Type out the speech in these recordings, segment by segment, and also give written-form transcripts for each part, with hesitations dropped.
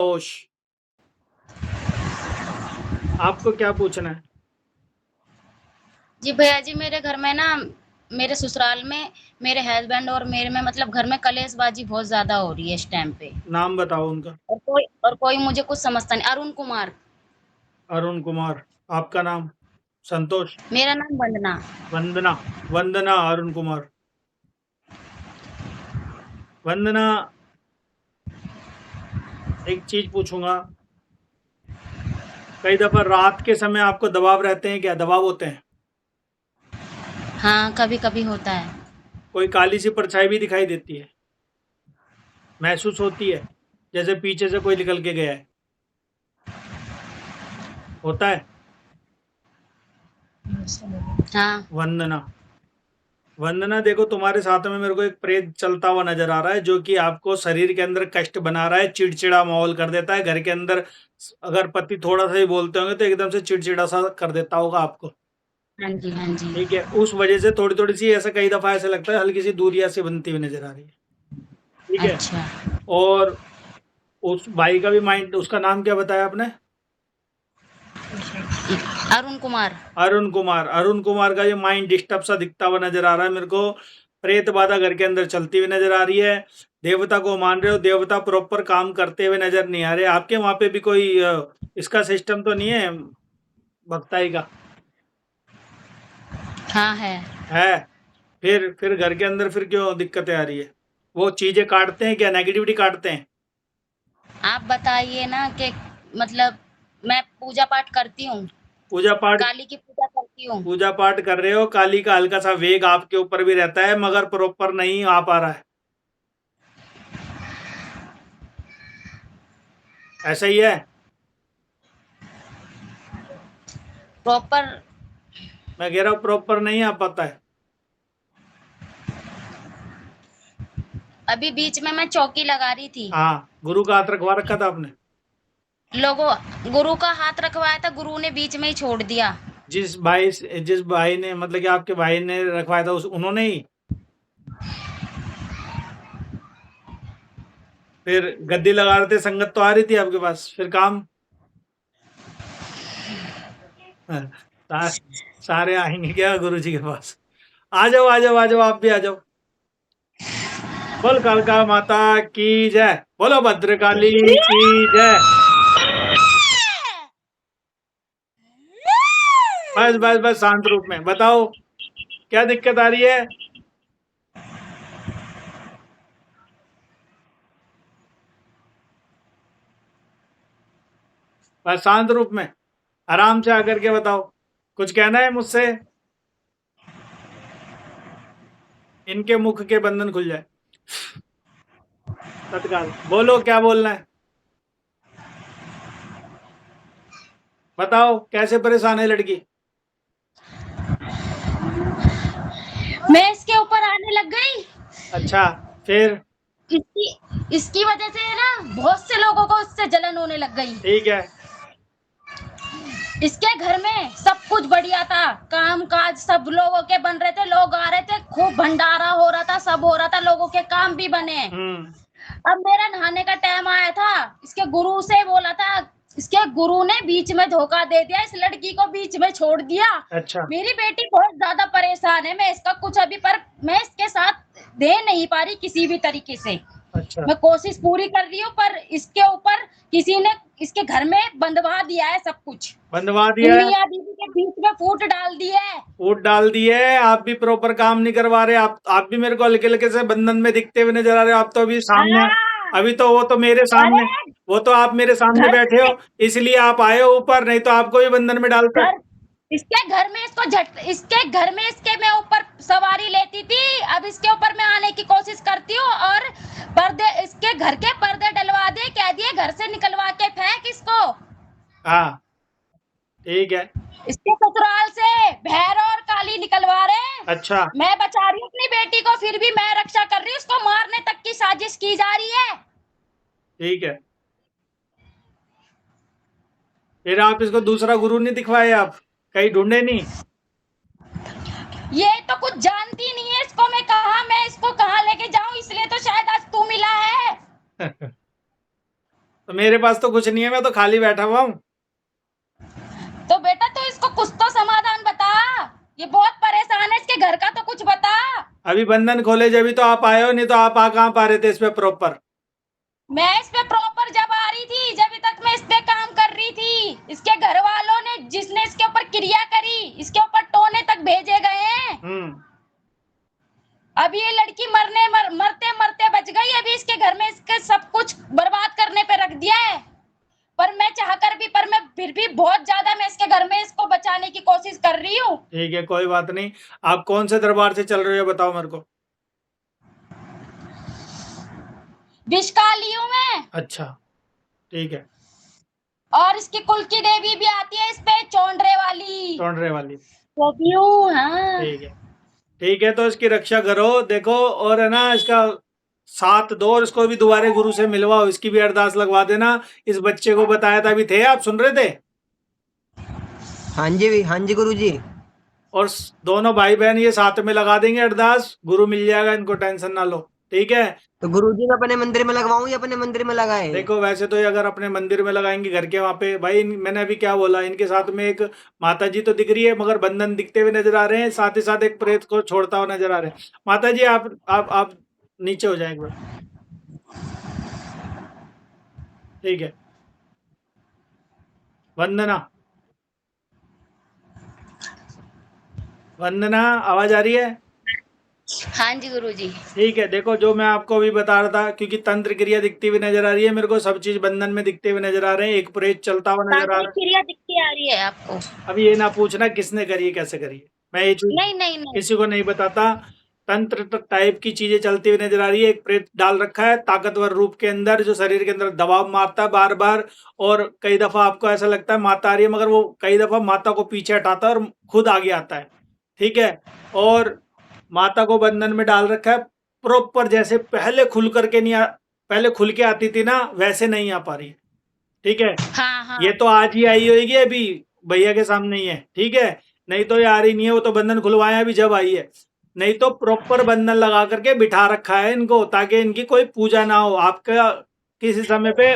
होश। आपको क्या पूछना है? जी भैया जी, मेरे घर में ना, मेरे ससुराल में मेरे हस्बैंड और मेरे में मतलब घर में कलेशबाजी बहुत ज्यादा हो रही है इस टाइम पे। नाम बताओ उनका। और कोई मुझे कुछ समझता नहीं। अरुण कुमार। अरुण कुमार। आपका नाम? संतोष। मेरा नाम वंदना। वंदना। वंदना अरुण कुमार। वंदना, एक चीज पूछूंगा। कई दफा रात के समय आपको दबाव रहते हैं क्या? दबाव होते हैं? हाँ, कभी कभी होता है। कोई काली सी परछाई भी दिखाई देती है? महसूस होती है? जैसे पीछे से कोई निकल के गया है? होता है? हाँ। वंदना। वंदना, देखो तुम्हारे साथ में मेरे को एक प्रेत चलता हुआ नजर आ रहा है, जो कि आपको शरीर के अंदर कष्ट बना रहा है, चिड़चिड़ा माहौल कर देता है घर के अंदर। अगर पति थोड़ा सा ही बोलते होंगे तो एकदम से चिड़चिड़ा सा कर देता होगा आपको। हाँ जी, हाँ जी। ठीक है, उस वजह से थोड़ी थोड़ी सी ऐसा कई दफा ऐसा लगता है हल्की सी दूरियां सी बनती हुई नजर आ रही है। ठीक है। अच्छा। और उस भाई का भी माइंड, उसका नाम क्या बताया आपने? अरुण कुमार। अरुण कुमार। अरुण कुमार का ये माइंड डिस्टर्ब सा दिखता हुआ नजर आ रहा है मेरे को। प्रेत बाधा घर के अंदर चलती हुई नजर आ रही है। देवता को मान रहे हो, देवता प्रॉपर काम करते हुए नजर नहीं आ रहे आपके वहां पे भी। कोई इसका सिस्टम तो नहीं है भक्ताई का? हाँ है। है? फिर घर के अंदर फिर क्यों दिक्कतें आ रही है? वो चीजें काटते हैं क्या? नेगेटिविटी काटते हैं? आप बताइए ना कि मतलब मैं पूजा पाठ करती हूँ, पूजा पाठ? काली की पूजा करती हूँ। पूजा पाठ कर रहे हो, काली का हल्का सा वेग आपके ऊपर भी रहता है, मगर प्रॉपर नहीं आ पा रहा है। ऐसा ही है? प्रॉपर। मैं कह रहा हूँ प्रॉपर नहीं आ पाता है। अभी बीच में मैं चौकी लगा रही थी। हाँ, गुरु का हाथ रखवा रखा था आपने? लोगों गुरु का हाथ रखवाया था, गुरु ने बीच में ही छोड़ दिया। जिस भाई ने, मतलब कि आपके भाई ने रखवाया था, उस उन्होंने ही? फिर गद्दी लगा रहे थे, संगत तो आ रही थी आपके पास, फिर काम? हाँ, सारे आएंगे क्या गुरु जी के पास? आ जाओ आ जाओ आ जाओ, आप भी आ जाओ। बोल कालका माता की जय। बोलो भद्रकाली की जय। बस बस बस, शांत रूप में बताओ, क्या दिक्कत आ रही है? बस शांत रूप में, आराम से आकर के बताओ। कुछ कहना है मुझसे? इनके मुख के बंधन खुल जाए तत्काल। बोलो, क्या बोलना है? बताओ, कैसे परेशान है लड़की? मैं इसके ऊपर आने लग गई। अच्छा, फिर? इसकी इसकी वजह से ना बहुत से लोगों को उससे जलन होने लग गई। ठीक है। इसके घर में सब कुछ बढ़िया था, काम काज सब लोगों के बन रहे थे, लोग आ रहे थे, खूब भंडारा हो रहा था, सब हो रहा था, लोगों के काम भी बने। हम्म। अब मेरा नहाने का टाइम आया था, इसके गुरु से बोला था, इसके गुरु ने बीच में धोखा दे दिया, इस लड़की को बीच में छोड़ दिया। अच्छा। मेरी बेटी बहुत ज्यादा परेशान है, मैं इसका कुछ अभी पर मैं इसके साथ दे नहीं पा रही किसी भी तरीके से। अच्छा। मैं कोशिश पूरी कर रही हूँ, पर इसके ऊपर किसी ने इसके घर में बंधवा दिया है सब कुछ। बंधवा इन दिया है? मियाँ बीवी के बीच में फूट डाल दी है। वोट डाल दिए? आप भी प्रॉपर काम नहीं करवा रहे? आप भी मेरे को हल्के हल्के से बंधन में दिखते हुए नजर आ रहे हो। आप तो अभी सामने, हाँ। अभी तो वो तो मेरे सामने, अरे वो तो आप मेरे सामने घर बैठे हो, इसलिए आप आए हो ऊपर, नहीं तो आपको भी बंधन में डालते। घर इसके घर में इसके घर में इसके मैं ऊपर सवारी लेती थी। अब इसके ऊपर मैं आने की कोशिश करती हूँ, और पर्दे, इसके घर के पर्दे डलवा दे, कह दिए घर से निकलवा के फेंक इसको। हाँ, ठीक है। इसके ससुराल से भैरव और काली निकलवा रहे। अच्छा। मैं बचा रही हूँ अपनी बेटी को, फिर भी मैं रक्षा कर रही हूँ, उसको मारने तक की साजिश की जा रही है। ठीक है, फिर आप इसको दूसरा गुरु नहीं दिखवाए? आप कहीं ढूंढे नहीं? ये तो कुछ जानती नहीं है इसको, मैं इसको कहाँ लेके जाऊं, इसलिए तो शायद आज तू मिला है। तो मेरे पास तो कुछ नहीं है, मैं तो खाली बैठा हुआ हूँ। तो बेटा तो इसको कुछ तो समाधान बता, ये बहुत परेशान है, इसके घर का तो कुछ बता। अभी बंधन खोले जब तो आप आए हो, नहीं तो आप आ कहाँ पा रहे थे इस पे प्रॉपर। मैं इस पे प्रॉपर जब आ रही थी, जब तक मैं इस पे काम कर रही थी, इसके घर वालों ने, जिसने इसके ऊपर क्रिया करी, इसके ऊपर टोने तक भेजे गए हैं। अब ये लड़की मरते मरते बच गई। अभी इसके घर में इसके सब कुछ बर्बाद करने पे रख दिया है। पर मैं चाहकर भी, पर मैं फिर भी बहुत ज्यादा मैं इसके घर में इसको बचाने की कोशिश कर रही हूँ। ठीक है, कोई बात नहीं। आप कौन से दरबार से चल रहे हो, बताओ मेरे को। विषकाली हूँ मैं। अच्छा, ठीक है। और इसकी कुल की देवी भी आती है इस पे, चौंडरे वाली, टोंडरे वाली। वो भी हूँ। हाँ ठीक है, ठीक है, तो इसकी रक्षा करो, देखो। और है ना, इसका साथ दो, और इसको भी दोबारा गुरु से मिलवाओ, इसकी भी अरदास लगवा देना। इस बच्चे को बताया था, अभी थे आप, सुन रहे थे। हाँ जी, हाँ जी गुरु जी। और दोनों भाई बहन ये साथ में लगा देंगे अरदास, गुरु मिल जाएगा, इनको टेंशन ना लो। ठीक है। तो गुरु जी मैं अपने मंदिर में लगवाऊं या अपने मंदिर में लगाए? देखो, वैसे तो ये अगर अपने मंदिर में लगाएंगे घर के वहां पे, भाई मैंने अभी क्या बोला, इनके साथ में एक माता जी तो दिख रही है, मगर बंधन दिखते हुए नजर आ रहे हैं, साथ ही साथ एक प्रेत को छोड़ता हुआ नजर आ रहे हैं। माता जी, आप नीचे हो जाए एक बार। ठीक है। वंदना, वंदना, आवाज आ रही है? हाँ जी गुरुजी। ठीक है, देखो जो मैं आपको अभी बता रहा था, क्योंकि तंत्र क्रिया दिखती हुई नजर आ रही है मेरे को, सब चीज बंधन में दिखते हुए नजर आ रहे हैं, एक प्रेत चलता हुआ नजर आ तांत्रिक रहा है। क्रिया दिखती आ रही है आपको? अब ये ना पूछना किसने करी है, कैसे करी है, मैं ये चीज नहीं नहीं नहीं। किसी को नहीं बताता। तंत्र टाइप की चीजें चलती हुई नजर आ रही है, एक प्रेत डाल रखा है ताकतवर रूप के अंदर, जो शरीर के अंदर दबाव मारता है बार बार। और कई दफा आपको ऐसा लगता है माता आ रही है, मगर वो कई दफा माता को पीछे हटाता है और खुद आगे आता है। ठीक है। और माता को बंधन में डाल रखा है प्रॉपर, जैसे पहले खुल करके नहीं पहले खुल के आती थी ना, वैसे नहीं आ पा रही है। ठीक है। हाँ हाँ। ये तो आज ही आई होगी, अभी भैया के सामने ही है। ठीक है। नहीं तो ये आ रही नहीं है, वो तो बंधन खुलवाया अभी जब आई है। नहीं तो प्रॉपर बंधन लगा करके बिठा रखा है इनको, ताकि इनकी कोई पूजा ना हो। आपका किसी समय पे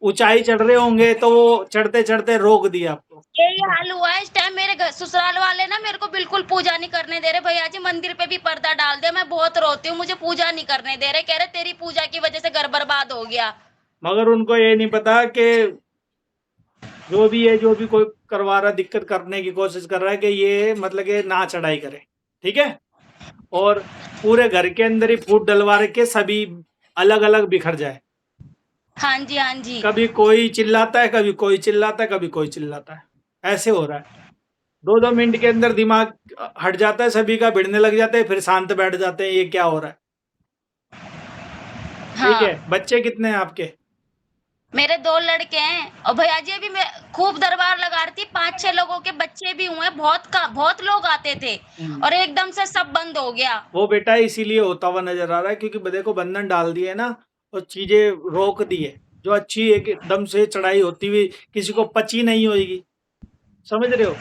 ऊंचाई चढ़ रहे होंगे तो वो चढ़ते चढ़ते रोक दिया आपको। यही हाल हुआ है इस टाइम। मेरे घर ससुराल वाले ना मेरे को बिल्कुल पूजा नहीं करने दे रहे। भैया जी मंदिर पे भी पर्दा डाल दे, मैं बहुत रोती हूँ, मुझे पूजा नहीं करने दे रहे। कह रहे तेरी पूजा की वजह से घर बर्बाद हो गया। मगर उनको ये नहीं पता कि जो भी है, जो भी कोई करवा रहा, दिक्कत करने की कोशिश कर रहा है, कि ये मतलब कि ना चढ़ाई करे। ठीक है। और पूरे घर के अंदर ही फूट डलवा रखे, सभी अलग अलग बिखर जाए। हाँ जी हाँ जी। कभी कोई चिल्लाता है, कभी कोई चिल्लाता है, कभी कोई चिल्लाता है, ऐसे हो रहा है। 2-2 मिनट के अंदर दिमाग हट जाता है सभी का, भिड़ने लग जाते हैं, फिर शांत बैठ जाते हैं, ये क्या हो रहा है। ठीक है। हाँ। बच्चे कितने हैं आपके? मेरे 2 लड़के हैं और भैया जी अभी मैं खूब दरबार लगा रही थी। 5-6 लोगों के बच्चे भी हुए, बहुत लोग आते थे और एकदम से सब बंद हो गया। वो बेटा इसीलिए होता हुआ नजर आ रहा है, क्योंकि देखो बंधन डाल दिए ना, और चीजें रोक दी है। जो अच्छी एकदम से चढ़ाई होती हुई किसी को पची नहीं होगी, समझ रहे हो,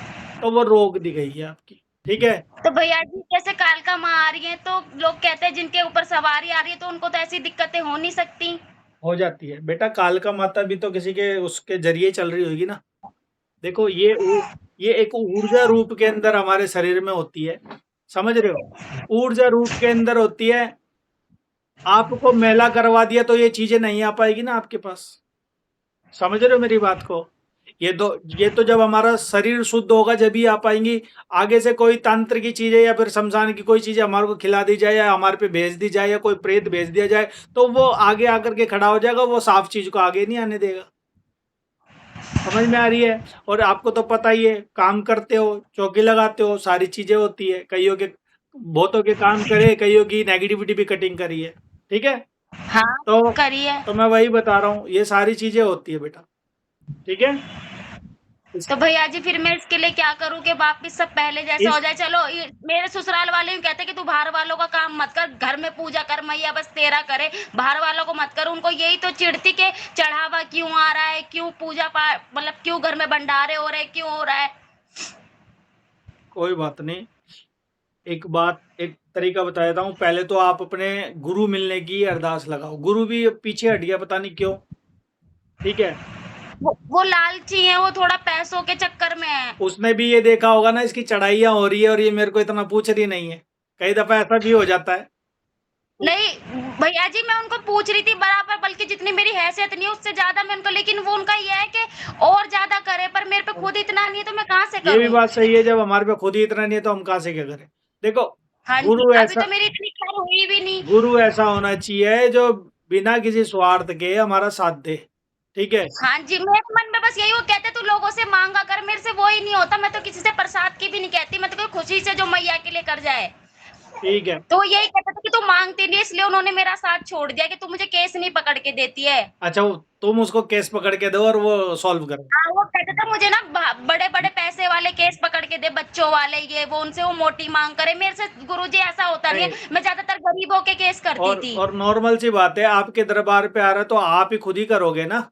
तो वो रोक दी गई है आपकी। ठीक है। तो भैया जी जैसे कालका माँ आ रही है, तो लोग कहते हैं जिनके ऊपर सवारी आ रही है तो उनको तो ऐसी दिक्कतें हो नहीं सकती। हो जाती है बेटा, कालका माता भी तो किसी के उसके जरिए चल रही होगी ना। देखो ये एक ऊर्जा रूप के अंदर हमारे शरीर में होती है, समझ रहे हो, ऊर्जा रूप के अंदर होती है। आपको मेला करवा दिया तो ये चीजें नहीं आ पाएगी ना आपके पास, समझ रहे हो मेरी बात को। ये तो जब हमारा शरीर शुद्ध होगा जब ही आ पाएंगी। आगे से कोई तंत्र की चीजें या फिर शमशान की कोई चीजें हमारे को खिला दी जाए, या हमारे पे भेज दी जाए, या कोई प्रेत भेज दिया जाए, तो वो आगे आकर के खड़ा हो जाएगा, वो साफ चीज को आगे नहीं आने देगा। समझ में आ रही है? और आपको तो पता ही है, काम करते हो, चौकी लगाते हो, सारी चीजें होती है, कईयों के बहुतों के काम करे, कईयों की नेगेटिविटी भी कटिंग करी है। ठीक है। हाँ तो करिए। तो मैं वही बता रहा हूँ, ये सारी चीजें होती है बेटा। ठीक है। इस, तो भैया जी फिर मैं इसके लिए क्या करूँ कि वापिस सब पहले जैसा हो इस जाए? चलो मेरे ससुराल वाले यूं कहते कि तू बाहर वालों का काम मत कर, घर में पूजा कर, मैया बस तेरा करे, बाहर वालों को मत कर। उनको यही तो चिढ़ती के चढ़ावा क्यों आ रहा है, क्यों पूजा पाठ, मतलब क्यों घर में भंडारे हो रहे, क्यों हो रहा है? कोई बात नहीं। एक तरीका बता देता हूँ। पहले तो आप अपने गुरु मिलने की अरदास लगाओ। गुरु भी अब पीछे हट गया, पता नहीं क्यों। ठीक है, वो लालची है, वो थोड़ा पैसों के चक्कर में है। उसने भी ये देखा होगा ना इसकी चढ़ाइयाँ हो रही है और ये मेरे को इतना पूछ रही नहीं है। कई दफ़ा ऐसा भी हो जाता है। नहीं भैया जी, मैं उनको पूछ रही थी बराबर, बल्कि जितनी मेरी हैसियत नहीं है उससे ज्यादा मैं उनको, लेकिन वो उनका ये है कि और ज्यादा करे, पर मेरे पे खुद इतना नहीं है तो मैं कहाँ से ये भी करूँ? बात सही है, जब हमारे पे खुद ही इतना नहीं है तो हम कहाँ से क्या करें? देखो, हाँ जी, गुरु अभी ऐसा तो मेरी इतनी खैर हुई भी नहीं। गुरु ऐसा होना चाहिए जो बिना किसी स्वार्थ के हमारा साथ दे, ठीक है? हाँ जी, मेरे मन में बस यही, वो कहते तू लोगों से मांगा कर, मेरे से वो ही नहीं होता। मैं तो किसी से प्रसाद की भी नहीं कहती, मैं तो कोई खुशी से जो मैया के लिए कर जाए। ठीक है। तो यही कहते थे कि तू मांगती नहीं, इसलिए उन्होंने मेरा साथ छोड़ दिया कि तू मुझे केस नहीं पकड़ के देती है। अच्छा, वो तुम उसको केस पकड़ के दो और वो सॉल्व करो। हाँ, वो कहते थे मुझे ना बड़े बड़े पैसे वाले केस पकड़ के दे, बच्चों वाले, ये वो, उनसे वो मोटी मांग करे। मेरे से गुरुजी ऐसा होता नहीं नहीं, है, मैं ज्यादातर गरीबों के केस करती थी। और नॉर्मल सी बात है, आपके दरबार पे आ रहा है तो आप ही खुद ही करोगे ना।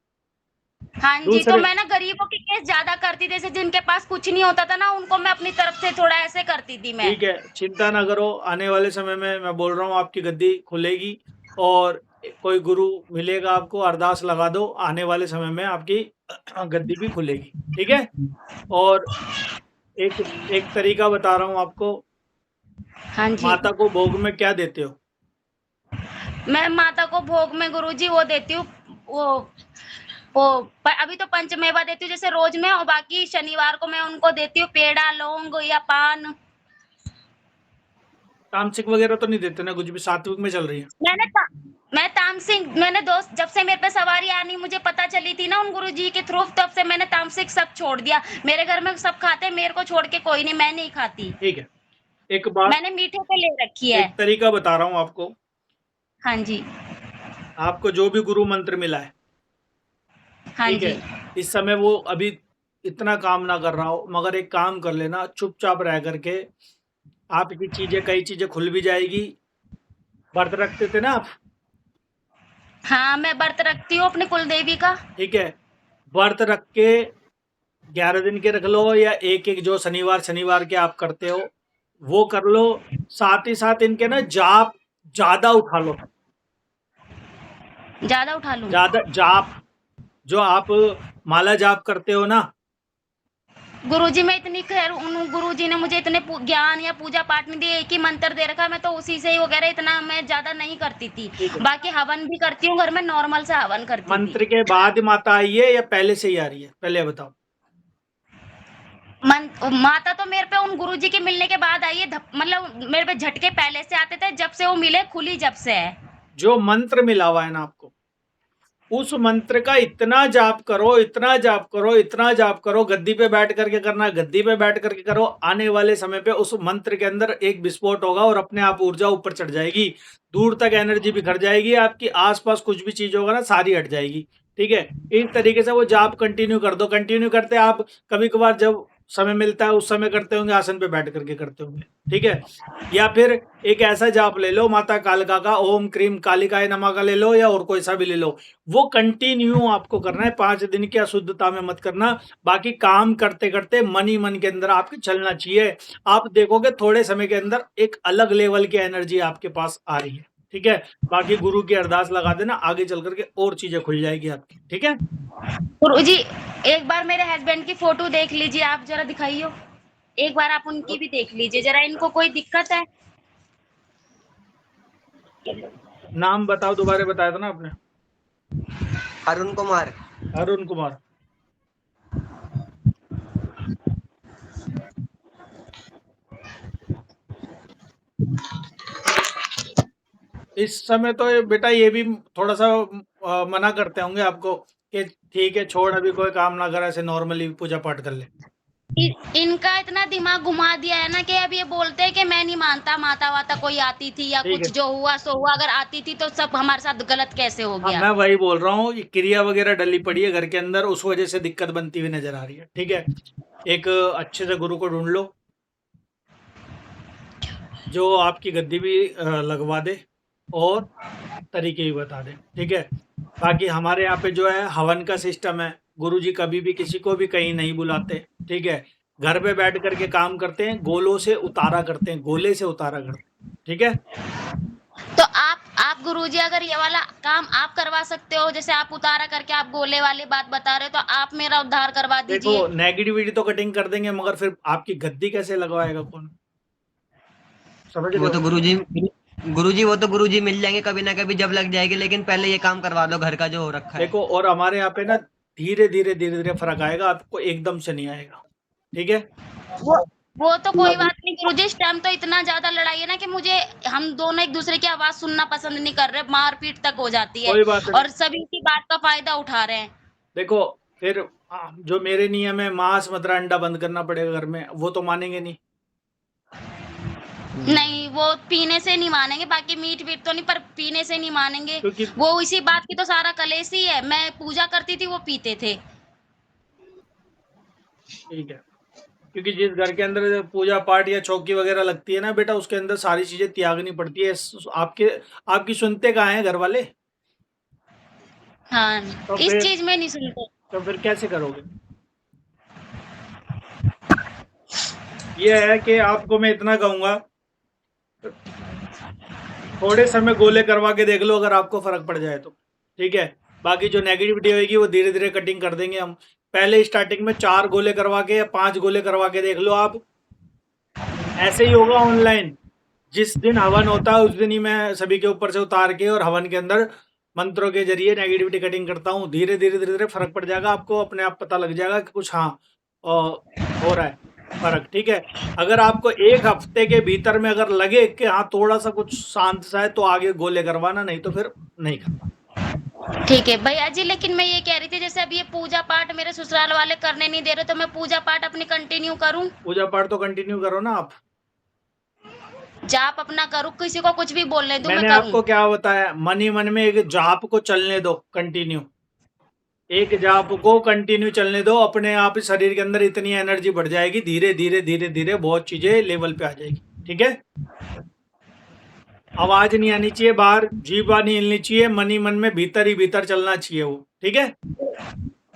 हाँ जी, तो दूसरे मैं ना गरीबों के केस ज्यादा करती थी, जैसे जिनके पास कुछ नहीं होता था ना, उनको मैं अपनी तरफ से थोड़ा ऐसे करती थी मैं। ठीक है, चिंता ना करो, आने वाले समय में मैं बोल रहा हूँ आपकी गद्दी खुलेगी और कोई गुरु मिलेगा आपको, अरदास लगा दो, आने वाले समय में आपकी गद्दी भी खुलेगी, ठीक है? और एक एक तरीका बता रहा हूँ आपको, हाँ जी, माता को भोग में क्या देते हो? मैं माता को भोग में गुरुजी वो देती हूँ, वो पर अभी तो पंचमेवा देती हूँ जैसे रोज में, और बाकी शनिवार को मैं उनको देती हूँ पेड़ा, लौंग या पान। तामसिक वगैरह तो नहीं देते ना, कुछ भी सात्विक में चल रही है? मैंने ता, मैं तामसिक, मैंने दोस्त, जब से मेरे पे सवारी आनी मुझे पता चली थी ना उन गुरुजी के थ्रू, तब से मैंने तामसिक सब छोड़ दिया। मेरे घर में सब खाते हैं, मेरे को छोड़ के कोई नहीं, मैं नहीं खाती। ठीक है, एक बात, मैंने मीठे पे ले रखी है। एक तरीका बता रहा हूँ आपको। हाँ जी, आपको जो भी गुरु मंत्र मिला है, हाँ ठीक जी, है, इस समय वो अभी इतना काम ना कर रहा हो, मगर एक काम कर लेना, चुपचाप रह करके आपकी चीजें, कई चीजें खुल भी जाएगी। व्रत रखते थे ना आप? हाँ मैं व्रत रखती हूँ अपने कुल देवी का। ठीक है, व्रत रख के 11 दिन के रख लो, या एक एक जो शनिवार शनिवार के आप करते हो वो कर लो। साथ ही साथ इनके ना जाप ज्यादा उठा लो, ज्यादा उठा लूं? ज्यादा जाप, जो आप माला जाप करते हो ना। गुरुजी, मैं इतनी खैर, उन गुरुजी ने मुझे इतने ज्ञान या पूजा पाठ नहीं दिए, एक ही मंत्र दे रखा, मैं तो उसी से ही वगैरह, इतना मैं ज्यादा नहीं करती थी। ठीक है, बाकी हवन भी करती हूँ घर में, नॉर्मल से हवन करती थी। मंत्र के बाद माता आई है या पहले से ही आ रही है, पहले बताओ। माता तो मेरे पे उन गुरुजी के मिलने के बाद आई है, मतलब मेरे पे झटके पहले से आते थे, जब से वो मिले खुली जब से है। जो मंत्र मिला हुआ है ना आपको, उस मंत्र का इतना जाप करो, इतना जाप करो, इतना जाप करो, गद्दी पे बैठ करके करना, गद्दी पे बैठ करके करो। आने वाले समय पे उस मंत्र के अंदर एक विस्फोट होगा और अपने आप ऊर्जा ऊपर चढ़ जाएगी, दूर तक एनर्जी बिखर जाएगी, आपकी आसपास कुछ भी चीज होगा ना सारी हट जाएगी। ठीक है, इस तरीके से वो जाप कंटिन्यू कर दो। कंटिन्यू करते आप कभी कभार जब समय मिलता है उस समय करते होंगे, आसन पे बैठ करके करते होंगे, ठीक है? या फिर एक ऐसा जाप ले लो माता कालिका का, ओम क्रीम कालिकाय नमः का ले लो, या और कोई सा भी ले लो। वो कंटिन्यू आपको करना है, 5 दिन की अशुद्धता में मत करना। बाकी काम करते करते मन ही मन के अंदर आपके चलना चाहिए। आप देखोगे थोड़े समय के अंदर एक अलग लेवल की एनर्जी आपके पास आ रही है, ठीक है? बाकी गुरु की अरदास लगा देना, आगे चल करके और चीजें खुल जाएगी आपकी, ठीक है? गुरुजी, एक बार मेरे हस्बैंड की फोटो देख लीजिए, आप जरा दिखाइयो, एक बार आप उनकी भी देख लीजिए जरा, इनको कोई दिक्कत है? नाम बताओ, दोबारा बताया था ना आपने? अरुण कुमार। अरुण कुमार। इस समय तो बेटा ये भी थोड़ा सा मना करते होंगे आपको कि ठीक है छोड़, अभी कोई काम ना कर, ऐसे नॉर्मली पूजा पाठ कर ले। इनका इतना दिमाग घुमा दिया है ना कि अब ये बोलते हैं कि मैं नहीं मानता माता वाता कोई आती थी या ठीक कुछ, है, जो हुआ सो हुआ, अगर आती थी तो सब हमारे साथ गलत कैसे हो हाँ गया। मैं वही बोल रहा हूँ, ये क्रिया वगैरह डली पड़ी है घर के अंदर, उस वजह से दिक्कत बनती हुई नजर आ रही है, ठीक है? एक अच्छे से गुरु को ढूंढ लो जो आपकी गद्दी भी लगवा दे और तरीके भी बता दे, ठीक है? बाकी हमारे यहाँ पे जो है हवन का सिस्टम है, गुरुजी कभी भी किसी को भी कहीं नहीं बुलाते, ठीक है? घर पे बैठ करके काम करते हैं, गोलों से उतारा करते हैं, गोले से उतारा करते हैं, ठीक है? तो आप आप गुरुजी अगर ये वाला काम आप करवा सकते हो, जैसे आप उतारा करके आप गोले वाली बात बता रहे हो, तो आप मेरा उद्धार करवा देखो दीजिए। नेगेटिविटी तो कटिंग कर देंगे, मगर फिर आपकी गद्दी कैसे लगवाएगा कौन? समझ रहे वो हो? तो गुरुजी वो तो गुरुजी मिल जाएंगे कभी ना कभी जब लग जाएगी, लेकिन पहले ये काम करवा दो घर का जो हो रखा है। देखो, और हमारे यहाँ पे ना धीरे धीरे धीरे धीरे फर्क आएगा, आपको एकदम से नहीं आएगा। ठीक है? वो वो तो कोई बात नहीं गुरुजी, इस टाइम तो इतना ज़्यादा लड़ाई है ना कि मुझे हम दोनों एक-दूसरे की आवाज़ सुनना पसंद नहीं कर रहे, मार-पीट तक हो जाती है कोई बात नहीं। और सभी इसी बात का फ़ायदा उठा रहे हैं। देखो फिर जो मेरे नियम है, मांस मदिरा अंडा बंद करना पड़ेगा घर में, वो तो मानेंगे नहीं। नहीं, वो पीने से नहीं मानेंगे, बाकी मीट-वीट तो नहीं, पर पीने से नहीं मानेंगे। क्योंकि वो इसी बात की तो सारा कलेश ही है, मैं पूजा करती थी, वो पीते थे। ठीक है, क्योंकि जिस घर के अंदर पूजा पाठ या चौकी वगैरह लगती है ना बेटा, उसके अंदर सारी चीजें त्यागनी पड़ती है। आपके आपकी सुनते कहाँ हैं घर वाले? हाँ, तो इस फिर चीज़ में नहीं सुनते। तो फिर कैसे करोगे? ये है कि आपको मैं इतना कहूंगा, थोड़े समय गोले करवा के देख लो, अगर आपको फर्क पड़ जाए तो। ठीक है? बाकी जो नेगेटिविटी होगी वो धीरे धीरे कटिंग कर देंगे हम। पहले स्टार्टिंग में 4 गोले करवा के या 5 गोले करवा के देख लो आप। ऐसे ही होगा ऑनलाइन, जिस दिन हवन होता है उस दिन ही मैं सभी के ऊपर से उतार के और हवन के अंदर मंत्रों के जरिए नेगेटिविटी कटिंग करता हूँ। धीरे धीरे धीरे धीरे फर्क पड़ जाएगा, आपको अपने आप पता लग जाएगा कि कुछ हाँ हो रहा है फर्क। ठीक है? अगर आपको 1 हफ्ते के भीतर में अगर लगे कि हाँ थोड़ा सा कुछ शांत सा है, तो आगे गोले करवाना, नहीं तो फिर नहीं करना। ठीक है भैया जी, लेकिन मैं ये कह रही थी जैसे अब ये पूजा पाठ मेरे ससुराल वाले करने नहीं दे रहे, तो मैं पूजा पाठ अपनी कंटिन्यू करूं? पूजा पाठ तो कंटिन्यू करो ना आप। जाप अपना करूं, किसी को कुछ भी बोलने दूं, मैं मैंने करूं? आपको क्या बताया, मन ही मन में एक जाप को चलने दो कंटिन्यू। एक जाप को कंटिन्यू चलने दो, अपने आप ही शरीर के अंदर इतनी एनर्जी बढ़ जाएगी, धीरे धीरे धीरे धीरे बहुत चीजें लेवल पे आ जाएगी। ठीक है? आवाज नहीं आनी चाहिए बाहर, जीभ नहीं हिलनी चाहिए, मन ही मन में भीतर ही भीतर चलना चाहिए वो। ठीक है?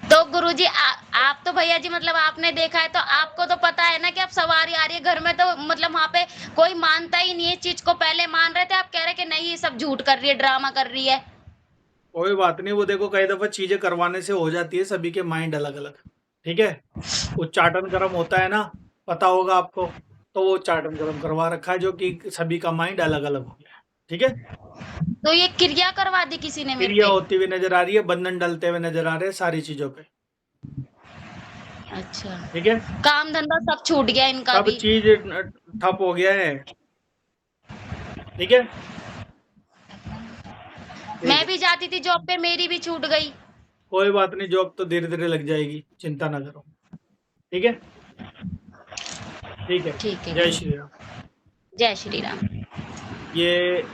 तो गुरुजी आप तो भैया जी मतलब आपने देखा है, तो आपको तो पता है ना कि अब सवारी आ रही है घर में, तो मतलब वहाँ पे कोई मानता ही नहीं है इस चीज को। पहले मान रहे थे, आप कह रहे कि नहीं ये सब झूठ कर रही है, ड्रामा कर रही है। कोई बात नहीं, वो देखो कई दफा चीजें करवाने से हो जाती है, सभी के माइंड अलग अलग। ठीक है? उच्चाटन कर्म होता है ना, पता होगा आपको, तो वो उच्चाटन कर्म करवा रखा है, जो कि सभी का माइंड अलग अलग हो गया है। ठीक है? तो ये क्रिया करवा दी किसी ने मेरे क्रिया पे? होती हुई नजर आ रही है, बंधन डलते हुए नजर आ रहे हैं सारी चीजों पे। अच्छा, ठीक है? काम धंधा सब छूट गया इनका सब भी। चीज ठप हो गया है। ठीक है? ठीक मैं है, भी जाती थी जॉब पे, मेरी भी छूट गई। कोई बात नहीं, जॉब तो धीरे धीरे लग जाएगी, चिंता ना करो। ठीक है? ठीक है। ठीक है जय जी। श्री राम। जय श्री राम। ये